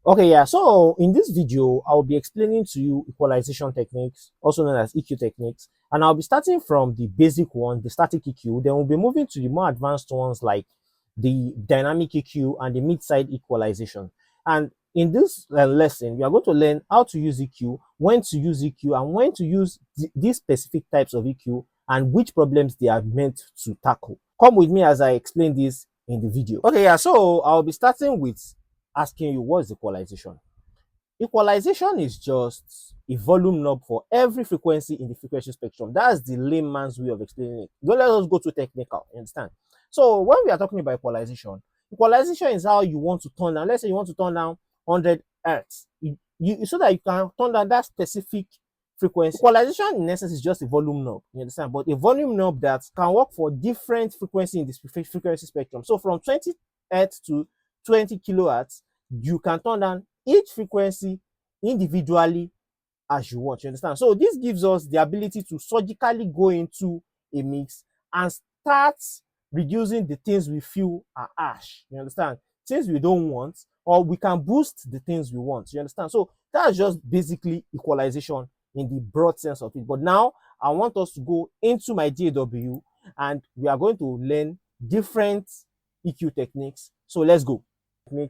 Okay, yeah. So in this video, I'll be explaining to you equalization techniques, also known as EQ techniques. And I'll be starting from the basic one, the static EQ. Then we'll be moving to the more advanced ones like the dynamic EQ and the mid-side equalization. And in this lesson, we are going to learn how to use EQ, when to use EQ, and when to use these specific types of EQ and which problems they are meant to tackle. Come with me as I explain this in the video. Okay, yeah. So I'll be starting with asking you, what's equalization? Equalization is just a volume knob for every frequency in the frequency spectrum. That's the layman's way of explaining it. Don't let us go too technical, you understand? So when we are talking about equalization, equalization is how you want to turn down. Let's say you want to turn down 100 hertz, so that you can turn down that specific frequency. Equalization in essence is just a volume knob, you understand? But a volume knob that can work for different frequency in this frequency spectrum. So from 20 hertz to 20 kilohertz, you can turn down each frequency individually as you want, you understand? So this gives us the ability to surgically go into a mix and start reducing the things we feel are harsh, you understand? Things we don't want, or we can boost the things we want, you understand? So that's just basically equalization in the broad sense of it. But now I want us to go into my DAW and we are going to learn different EQ techniques. So let's go.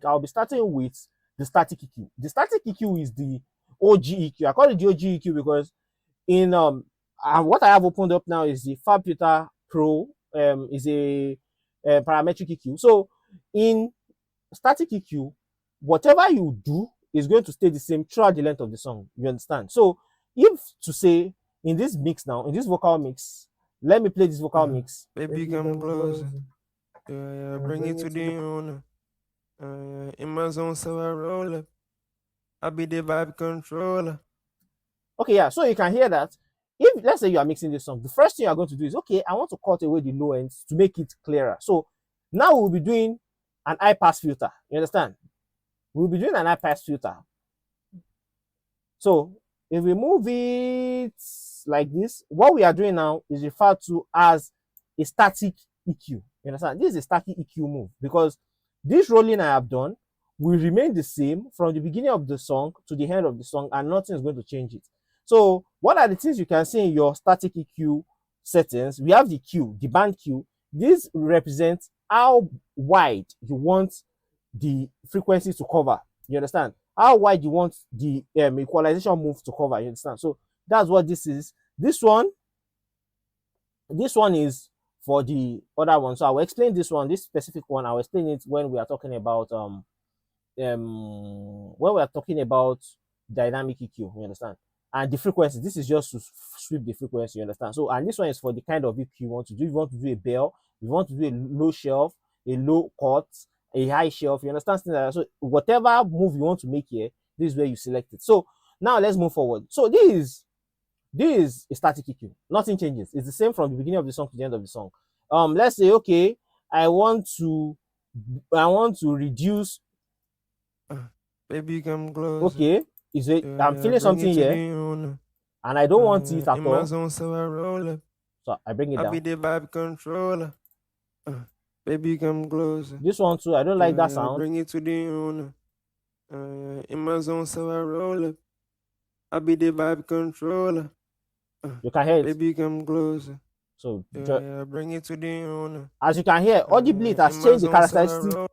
I'll be starting with the static EQ. The static EQ is the OG EQ. I call it the OG EQ because in what I have opened up now is the Fab Filter Pro, is a parametric EQ. So in static EQ, whatever you do is going to stay the same throughout the length of the song. You understand? So if to say in this mix now, in this vocal mix, let me play this vocal mix. Baby, come closer. Yeah, bring it to the owner. In my zone, so I roll up. I be the vibe controller. Okay, yeah. So you can hear that. If let's say you are mixing this song, the first thing you are going to do is, okay, I want to cut away the low ends to make it clearer. So now we'll be doing an high pass filter. You understand? We'll be doing an high pass filter. So if we move it like this, what we are doing now is referred to as a static EQ. You understand? This is a static EQ move because this rolling I have done will remain the same from the beginning of the song to the end of the song, and nothing is going to change it. So what are the things you can see in your static EQ settings? We have the Q, the band Q. This represents how wide you want the frequency to cover. You understand? How wide you want the equalization move to cover. You understand? So that's what this is. This one is for the other one. So I will explain this one, this specific one. I will explain it when we are talking about dynamic EQ. You understand? And the frequency. This is just to sweep the frequency. You understand? So and this one is for the kind of EQ you want to do. If you want to do a bell, you want to do a low shelf, a low cut, a high shelf. You understand? So whatever move you want to make here, this is where you select it. So now let's move forward. So this is a static EQ. Nothing changes. It's the same from the beginning of the song to the end of the song. Let's say, okay, I want to reduce. Baby, come closer. Okay, I'm Yeah, feeling bring something it to here, the owner. and I don't want it at In my all. zone, so I roll up. So I bring it I be down. the vibe controller. Baby, come closer. This one too, I don't like that Yeah, sound. bring it to the owner. In my zone, so I roll up. I be the vibe controller. You can hear it. Baby, come closer. So Yeah, bring it to the owner. as you can hear, audibly it In has my changed the zone, so I characteristics. roll.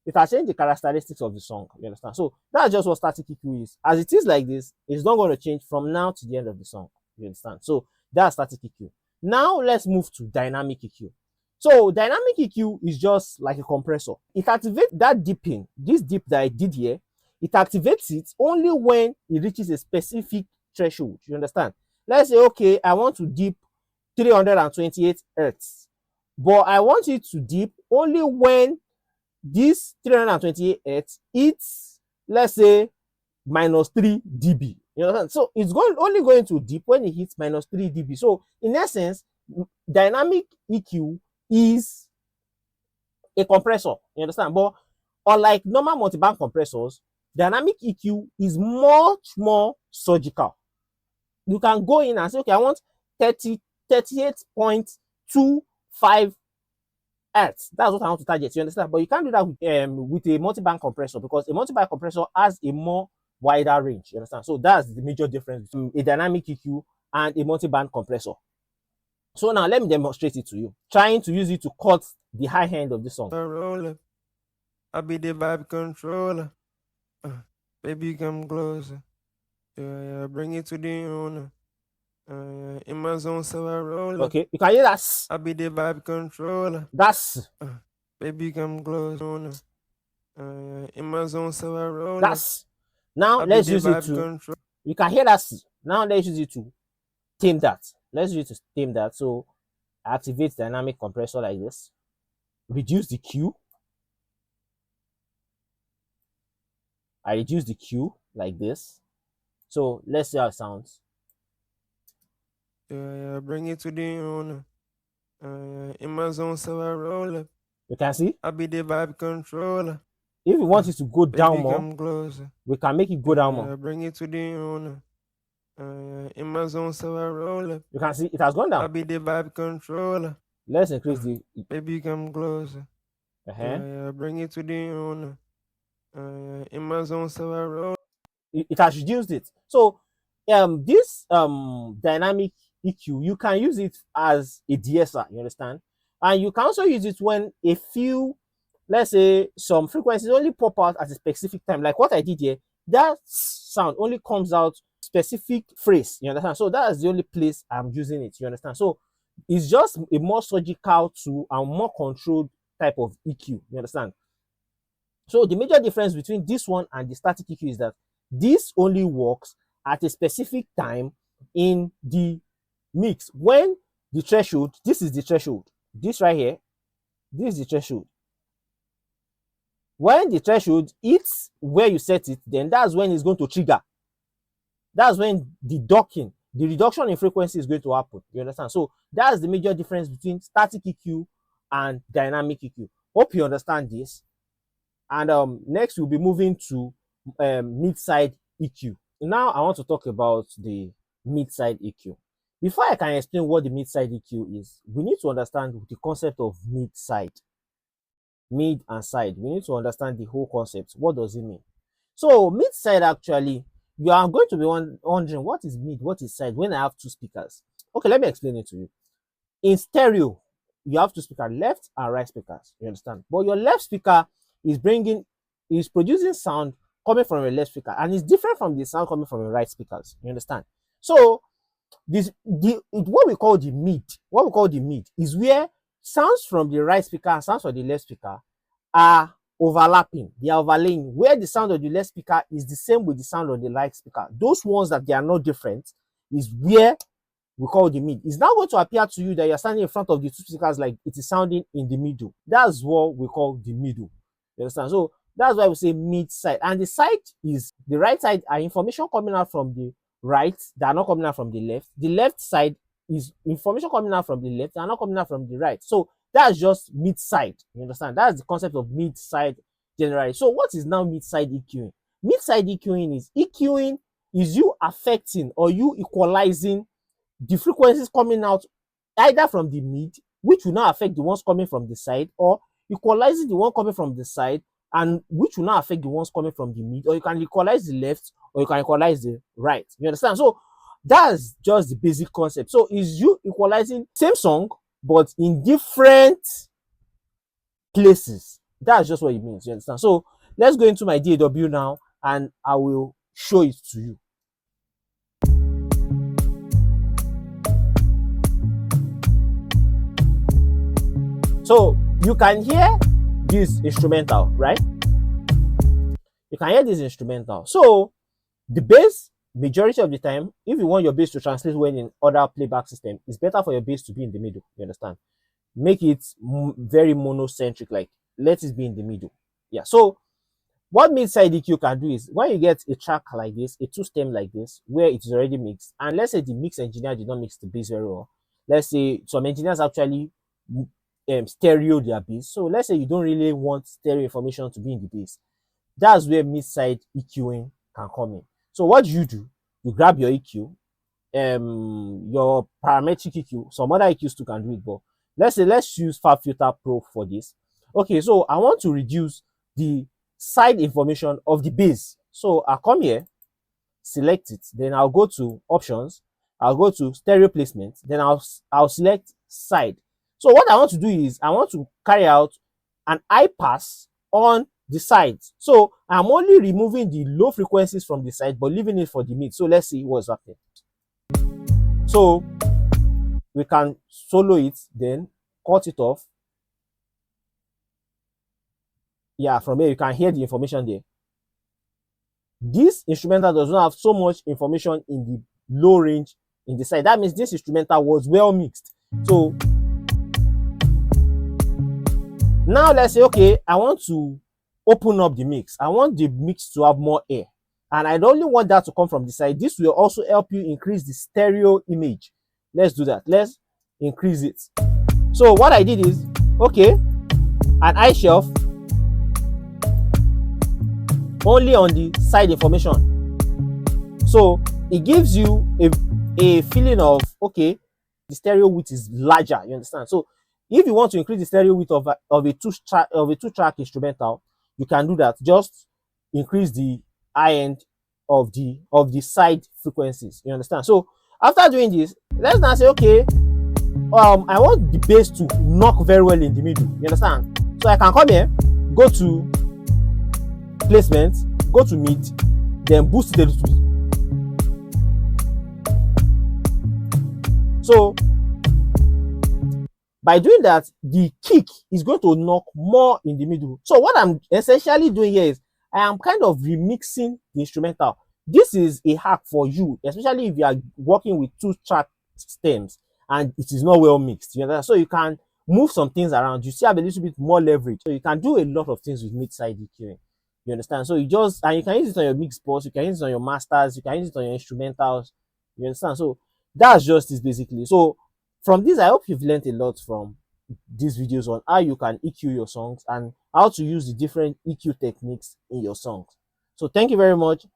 It has changed the characteristics of the song. You understand? So that's just what static EQ is. As it is like this, it's not going to change from now to the end of the song. You understand? So that's static EQ. Now let's move to dynamic EQ. So dynamic EQ is just like a compressor. It activates that dipping, this dip that I did here. It activates it only when it reaches a specific threshold. You understand? Let's say, okay, I want to dip 328 hertz, but I want it to dip only when this 328 hertz it's, let's say, minus 3 dB. You understand? So it's only going to dip when it hits minus 3 dB. So in essence, dynamic EQ is a compressor. You understand? But unlike normal multiband compressors, dynamic EQ is much more surgical. You can go in and say, okay, I want 38.25 Hertz. That's what I want to target. You understand? But you can't do that with a multi-band compressor, because a multi-band compressor has a more wider range. You understand? So that's the major difference between a dynamic EQ and a multi-band compressor. So now let me demonstrate it to you. Trying to use it to cut the high end of the song. Roller. I be the vibe controller. Baby, come closer. Yeah, bring it to the owner. In my zone, so I roll up. Okay, you can hear that. I be the vibe controller. That's Baby, come closer. In my zone, so I roll up. that's. Now I be let's the use it vibe to. control. You can hear that. Now let's use it to tame that. Let's use it to tame that. So activate dynamic compressor like this. Reduce the Q. I reduce the Q like this. So let's see how it sounds. Yeah, bring it to the owner. In my zone, so I roll up. You can see. I be the vibe controller. If we want it to go down Baby, more, come closer. we can make it go down more. Bring it to the owner. In my zone, so I roll up. You can see it has gone I down. be the vibe controller. Let's increase the. Baby, come closer. Uh-huh. Bring it to the owner. In my zone, so I roll. It has reduced it. So this dynamic EQ, you can use it as a DSR, you understand? And you can also use it when a few, let's say some frequencies only pop out at a specific time. Like what I did here, that sound only comes out specific phrase, you understand? So that is the only place I'm using it, you understand? So it's just a more surgical tool and more controlled type of EQ, you understand? So the major difference between this one and the static EQ is that this only works at a specific time in the mix. When the threshold, this is the threshold, this right here, this is the threshold. When the threshold hits where you set it, then that's when it's going to trigger. That's when the docking, the reduction in frequency is going to happen. You understand? So that's the major difference between static EQ and dynamic EQ. Hope you understand this. And next we'll be moving to mid-side EQ. Now I want to talk about the mid-side EQ. Before I can explain what the mid-side EQ is, we need to understand the concept of mid-side. Mid and side. We need to understand the whole concept. What does it mean? So mid-side, actually, you are going to be wondering what is mid, what is side when I have two speakers. Okay, let me explain it to you. In stereo, you have two speakers, left and right speakers. You understand? But your left speaker is producing sound coming from your left speaker, and it's different from the sound coming from your right speakers. You understand? So what we call the mid is where sounds from the right speaker and sounds from the left speaker are overlapping. They are overlaying, where the sound of the left speaker is the same with the sound of the right speaker. Those ones that they are not different is where we call the mid. It's now going to appear to you that you're standing in front of the two speakers like it is sounding in the middle. That's what we call the middle. You understand? So that's why we say mid side. And the side is the right side are information coming out from the right that are not coming out from the left. The left side is information coming out from the left that are not coming out from the right. So that's just mid side. You understand? That's the concept of mid side generally. So what is now mid side EQing? Mid side EQing is you affecting or you equalizing the frequencies coming out either from the mid, which will not affect the ones coming from the side, or equalizing the one coming from the side, and which will not affect the ones coming from the mid, or you can equalize the left, or you can equalize the right. You understand? So that's just the basic concept. So is you equalizing same song, but in different places. That's just what it means. You understand? So let's go into my DAW now, and I will show it to you. So you can hear this instrumental, right? You can hear this instrumental. So the bass, majority of the time, if you want your bass to translate well in other playback system, it's better for your bass to be in the middle. You understand? Make it very monocentric, like let it be in the middle. Yeah. So what mid-side EQ can do is when you get a track like this, a two stem like this, where it is already mixed, and let's say the mix engineer did not mix the bass very well. Let's say some engineers actually stereo their bass. So let's say you don't really want stereo information to be in the bass. That's where mid-side EQing can come in. So what do? You grab your EQ, your parametric EQ, some other EQs too can do it, but let's use Fab Filter Pro for this. Okay, so I want to reduce the side information of the bass. So I'll come here, select it, then I'll go to options, I'll go to stereo placement, then I'll select side. So what I want to do is I want to carry out an high pass on the sides. So I'm only removing the low frequencies from the side but leaving it for the mid. So let's see what's happening. So we can solo it, then cut it off. Yeah, from here you can hear the information there. This instrumental does not have so much information in the low range in the side. That means this instrumental was well mixed. So now let's say, okay, I want to open up the mix. I want the mix to have more air. And I don't only want that to come from the side. This will also help you increase the stereo image. Let's do that. Let's increase it. So what I did is, okay, an high shelf only on the side information. So it gives you a feeling of, okay, the stereo width is larger. You understand? So if you want to increase the stereo width of a two-track instrumental, you can do that. Just increase the high end of the side frequencies. You understand? So after doing this, let's now say, okay, I want the bass to knock very well in the middle. You understand? So I can come here, go to placement, go to mid, then boost it a little bit. So by doing that, the kick is going to knock more in the middle. So what I'm essentially doing here is I am kind of remixing the instrumental. This is a hack for you, especially if you are working with two-track stems and it is not well mixed. You know, so you can move some things around. You still have a little bit more leverage. So you can do a lot of things with mid-side EQing. You understand? So you can use it on your mix boards, you can use it on your masters, you can use it on your instrumentals. You understand? So that's just it basically. So from this, I hope you've learned a lot from these videos on how you can EQ your songs and how to use the different EQ techniques in your songs. So thank you very much.